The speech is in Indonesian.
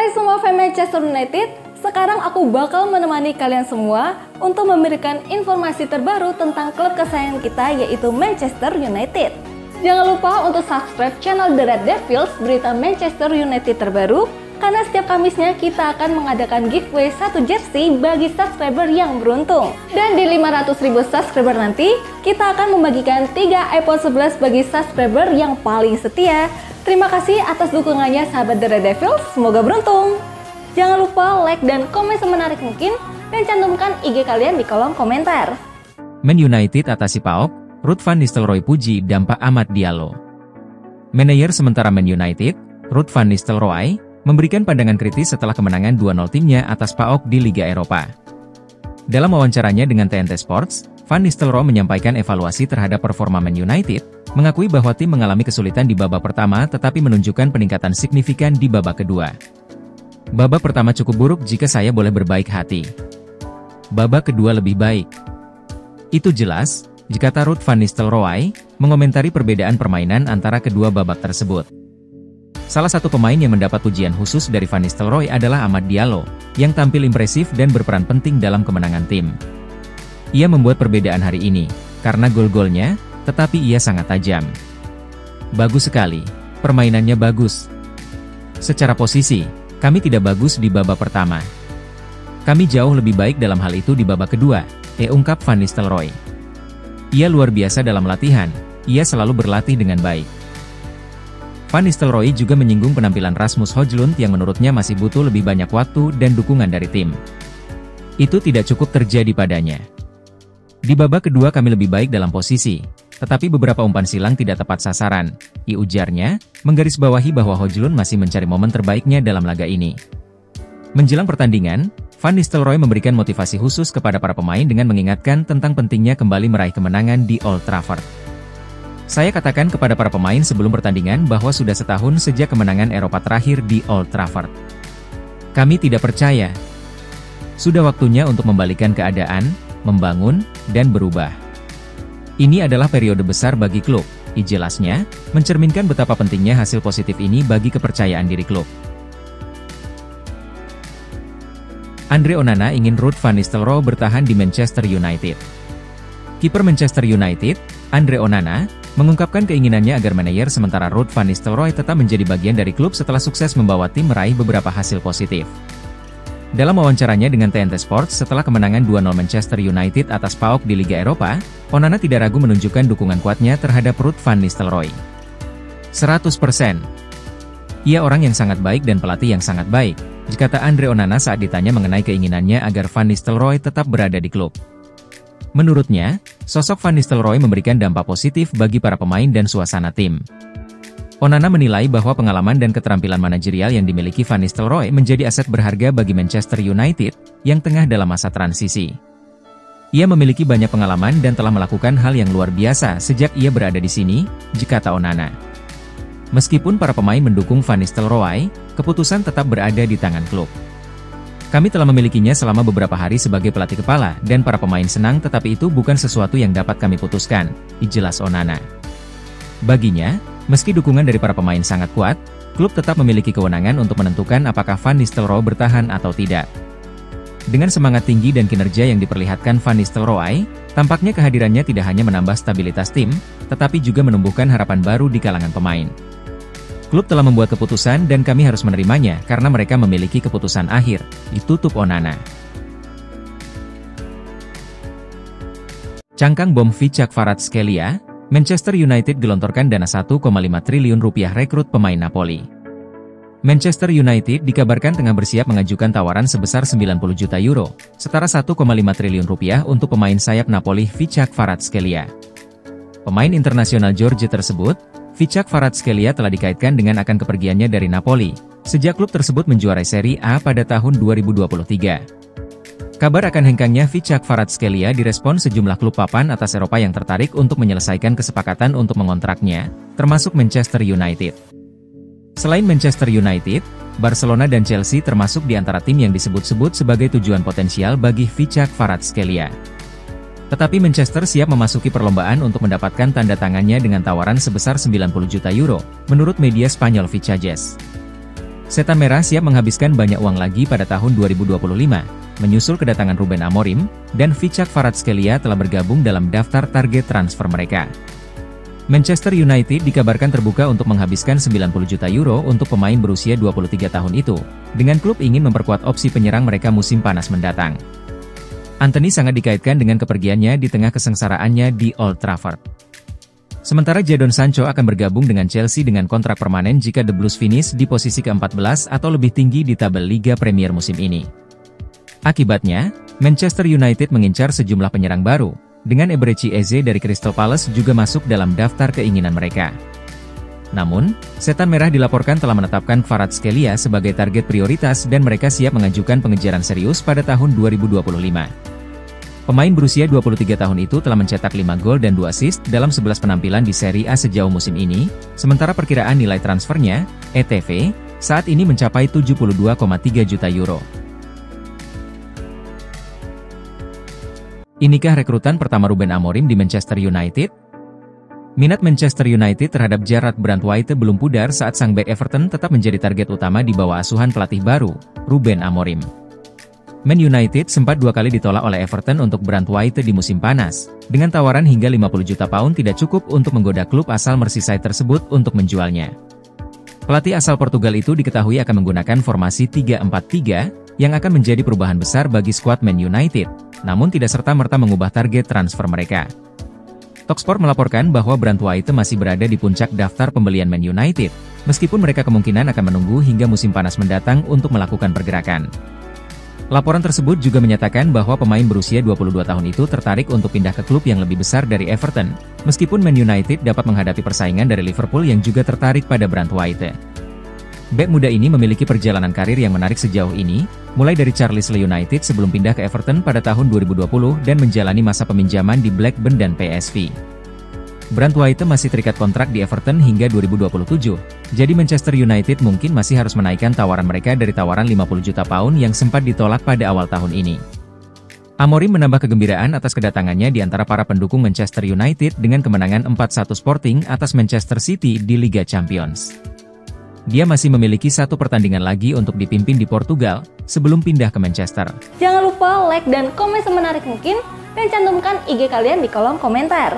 Hai semua fans Manchester United, sekarang aku bakal menemani kalian semua untuk memberikan informasi terbaru tentang klub kesayangan kita yaitu Manchester United. Jangan lupa untuk subscribe channel The Red Devils berita Manchester United terbaru, karena setiap Kamisnya kita akan mengadakan giveaway 1 jersey bagi subscriber yang beruntung. Dan di 500.000 subscriber nanti, kita akan membagikan 3 iPhone 11 bagi subscriber yang paling setia. Terima kasih atas dukungannya sahabat The Red Devils, semoga beruntung. Jangan lupa like dan komen semenarik mungkin, dan cantumkan IG kalian di kolom komentar. Man United atasi PAOK, Ruud van Nistelrooy puji dampak Amad Diallo. Manajer sementara Man United, Ruud van Nistelrooy, memberikan pandangan kritis setelah kemenangan 2-0 timnya atas PAOK di Liga Eropa. Dalam wawancaranya dengan TNT Sports, Van Nistelrooy menyampaikan evaluasi terhadap performa Man United, mengakui bahwa tim mengalami kesulitan di babak pertama tetapi menunjukkan peningkatan signifikan di babak kedua. Babak pertama cukup buruk jika saya boleh berbaik hati. Babak kedua lebih baik. Itu jelas, kata Ruud van Nistelrooy, mengomentari perbedaan permainan antara kedua babak tersebut. Salah satu pemain yang mendapat pujian khusus dari Van Nistelrooy adalah Amad Diallo, yang tampil impresif dan berperan penting dalam kemenangan tim. Ia membuat perbedaan hari ini, karena gol-golnya, tetapi ia sangat tajam. Bagus sekali, permainannya bagus. Secara posisi, kami tidak bagus di babak pertama. Kami jauh lebih baik dalam hal itu di babak kedua, ungkap Van Nistelrooy. Ia luar biasa dalam latihan, ia selalu berlatih dengan baik. Van Nistelrooy juga menyinggung penampilan Rasmus Højlund yang menurutnya masih butuh lebih banyak waktu dan dukungan dari tim. Itu tidak cukup terjadi padanya. Di babak kedua kami lebih baik dalam posisi, tetapi beberapa umpan silang tidak tepat sasaran, ujarnya, menggarisbawahi bahwa Højlund masih mencari momen terbaiknya dalam laga ini. Menjelang pertandingan, Van Nistelrooy memberikan motivasi khusus kepada para pemain dengan mengingatkan tentang pentingnya kembali meraih kemenangan di Old Trafford. Saya katakan kepada para pemain sebelum pertandingan bahwa sudah setahun sejak kemenangan Eropa terakhir di Old Trafford. Kami tidak percaya. Sudah waktunya untuk membalikan keadaan, membangun, dan berubah. Ini adalah periode besar bagi klub, jelasnya, mencerminkan betapa pentingnya hasil positif ini bagi kepercayaan diri klub. Andre Onana ingin Ruud van Nistelrooy bertahan di Manchester United. Kiper Manchester United, Andre Onana, mengungkapkan keinginannya agar manajer sementara Ruud van Nistelrooy tetap menjadi bagian dari klub setelah sukses membawa tim meraih beberapa hasil positif. Dalam wawancaranya dengan TNT Sports setelah kemenangan 2-0 Manchester United atas PAOK di Liga Eropa, Onana tidak ragu menunjukkan dukungan kuatnya terhadap Ruud van Nistelrooy. 100%. Ia orang yang sangat baik dan pelatih yang sangat baik, kata Andre Onana saat ditanya mengenai keinginannya agar Van Nistelrooy tetap berada di klub. Menurutnya, sosok Van Nistelrooy memberikan dampak positif bagi para pemain dan suasana tim. Onana menilai bahwa pengalaman dan keterampilan manajerial yang dimiliki Van Nistelrooy menjadi aset berharga bagi Manchester United, yang tengah dalam masa transisi. Ia memiliki banyak pengalaman dan telah melakukan hal yang luar biasa sejak ia berada di sini, kata Onana. Meskipun para pemain mendukung Van Nistelrooy, keputusan tetap berada di tangan klub. Kami telah memilikinya selama beberapa hari sebagai pelatih kepala dan para pemain senang tetapi itu bukan sesuatu yang dapat kami putuskan, jelas Onana. Baginya, meski dukungan dari para pemain sangat kuat, klub tetap memiliki kewenangan untuk menentukan apakah Van Nistelrooy bertahan atau tidak. Dengan semangat tinggi dan kinerja yang diperlihatkan Van Nistelrooy, tampaknya kehadirannya tidak hanya menambah stabilitas tim, tetapi juga menumbuhkan harapan baru di kalangan pemain. Klub telah membuat keputusan dan kami harus menerimanya karena mereka memiliki keputusan akhir, ditutup Onana. Cangkang bom Ficha Kvaratskhelia, Manchester United gelontorkan dana 1,5 triliun rupiah rekrut pemain Napoli. Manchester United dikabarkan tengah bersiap mengajukan tawaran sebesar 90 juta euro, setara 1,5 triliun rupiah untuk pemain sayap Napoli Ficha Kvaratskhelia. Pemain internasional Georgia tersebut, Ficha Kvaratskhelia telah dikaitkan dengan akan kepergiannya dari Napoli, sejak klub tersebut menjuarai Serie A pada tahun 2023. Kabar akan hengkangnya Ficha Kvaratskhelia direspon sejumlah klub papan atas Eropa yang tertarik untuk menyelesaikan kesepakatan untuk mengontraknya, termasuk Manchester United. Selain Manchester United, Barcelona dan Chelsea termasuk di antara tim yang disebut-sebut sebagai tujuan potensial bagi Ficha Kvaratskhelia. Tetapi Manchester siap memasuki perlombaan untuk mendapatkan tanda tangannya dengan tawaran sebesar 90 juta euro, menurut media Spanyol Fichajes. Setan Merah siap menghabiskan banyak uang lagi pada tahun 2025, menyusul kedatangan Ruben Amorim, dan Vichak Kvaratskhelia telah bergabung dalam daftar target transfer mereka. Manchester United dikabarkan terbuka untuk menghabiskan 90 juta euro untuk pemain berusia 23 tahun itu, dengan klub ingin memperkuat opsi penyerang mereka musim panas mendatang. Antony sangat dikaitkan dengan kepergiannya di tengah kesengsaraannya di Old Trafford. Sementara Jadon Sancho akan bergabung dengan Chelsea dengan kontrak permanen jika The Blues finish di posisi ke-14 atau lebih tinggi di tabel Liga Premier musim ini. Akibatnya, Manchester United mengincar sejumlah penyerang baru, dengan Eberechi Eze dari Crystal Palace juga masuk dalam daftar keinginan mereka. Namun, Setan Merah dilaporkan telah menetapkan Kvaratskhelia sebagai target prioritas dan mereka siap mengajukan pengejaran serius pada tahun 2025. Pemain berusia 23 tahun itu telah mencetak 5 gol dan 2 assist dalam 11 penampilan di Serie A sejauh musim ini, sementara perkiraan nilai transfernya, ETV, saat ini mencapai 72,3 juta euro. Inikah rekrutan pertama Ruben Amorim di Manchester United? Minat Manchester United terhadap Jarrad Brandtwaite belum pudar saat sang bek Everton tetap menjadi target utama di bawah asuhan pelatih baru, Ruben Amorim. Man United sempat 2 kali ditolak oleh Everton untuk Brandtwaite di musim panas, dengan tawaran hingga 50 juta pound tidak cukup untuk menggoda klub asal Merseyside tersebut untuk menjualnya. Pelatih asal Portugal itu diketahui akan menggunakan formasi 3-4-3, yang akan menjadi perubahan besar bagi skuad Man United, namun tidak serta-merta mengubah target transfer mereka. Talksport melaporkan bahwa Brandtwaite masih berada di puncak daftar pembelian Man United, meskipun mereka kemungkinan akan menunggu hingga musim panas mendatang untuk melakukan pergerakan. Laporan tersebut juga menyatakan bahwa pemain berusia 22 tahun itu tertarik untuk pindah ke klub yang lebih besar dari Everton, meskipun Man United dapat menghadapi persaingan dari Liverpool yang juga tertarik pada Brandtwaite. Bek muda ini memiliki perjalanan karir yang menarik sejauh ini, mulai dari Charlisle United sebelum pindah ke Everton pada tahun 2020 dan menjalani masa peminjaman di Blackburn dan PSV. Brandtwaite masih terikat kontrak di Everton hingga 2027, jadi Manchester United mungkin masih harus menaikkan tawaran mereka dari tawaran 50 juta pound yang sempat ditolak pada awal tahun ini. Amorim menambah kegembiraan atas kedatangannya di antara para pendukung Manchester United dengan kemenangan 4-1 Sporting atas Manchester City di Liga Champions. Dia masih memiliki 1 pertandingan lagi untuk dipimpin di Portugal, sebelum pindah ke Manchester. Jangan lupa like dan komen semenarik mungkin, dan cantumkan IG kalian di kolom komentar.